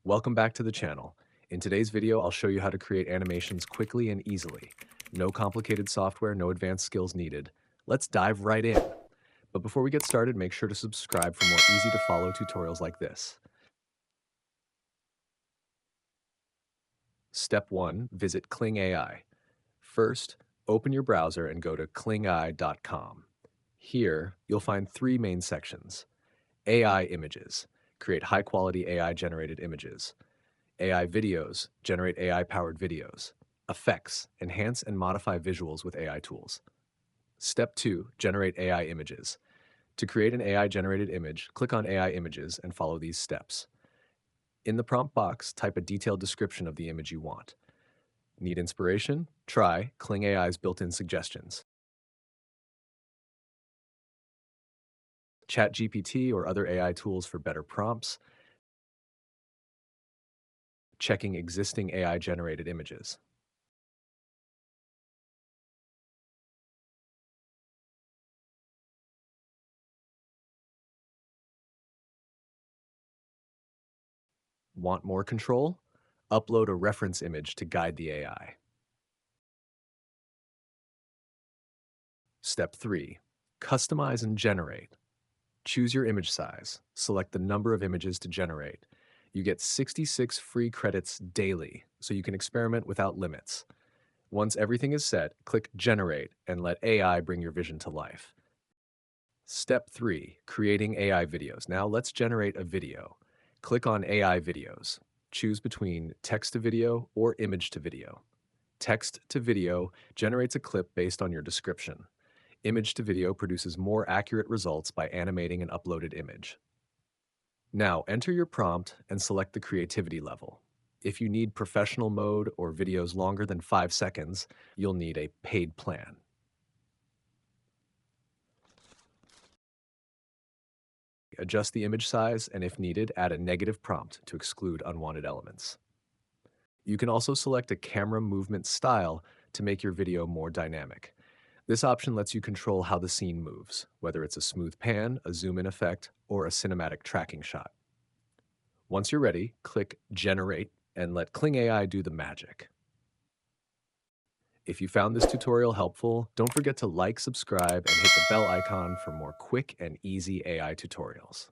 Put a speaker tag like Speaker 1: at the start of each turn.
Speaker 1: Welcome back to the channel. In today's video, I'll show you how to create animations quickly and easily. No complicated software, no advanced skills needed. Let's dive right in. But before we get started, make sure to subscribe for more easy to follow tutorials like this. Step 1, visit Kling AI. First, open your browser and go to klingai.com. Here, you'll find three main sections. AI images, create high-quality AI-generated images. AI videos, generate AI-powered videos. Effects, enhance and modify visuals with AI tools. Step 2, generate AI images. To create an AI-generated image, click on AI images and follow these steps. In the prompt box, type a detailed description of the image you want. Need inspiration? Try Kling AI's built-in suggestions. ChatGPT or other AI tools for better prompts. Checking existing AI-generated images. Want more control? Upload a reference image to guide the AI. Step 3. Customize and generate. Choose your image size. Select the number of images to generate. You get 66 free credits daily, so you can experiment without limits. Once everything is set, click Generate and let AI bring your vision to life. Step 3. Creating AI videos. Now let's generate a video. Click on AI videos. Choose between text to video or image to video. Text to video generates a clip based on your description. Image to video produces more accurate results by animating an uploaded image. Now, enter your prompt and select the creativity level. If you need professional mode or videos longer than 5 seconds, you'll need a paid plan. Adjust the image size and, if needed, add a negative prompt to exclude unwanted elements. You can also select a camera movement style to make your video more dynamic. This option lets you control how the scene moves, whether it's a smooth pan, a zoom-in effect, or a cinematic tracking shot. Once you're ready, click Generate and let Kling AI do the magic. If you found this tutorial helpful, don't forget to like, subscribe, and hit the bell icon for more quick and easy AI tutorials.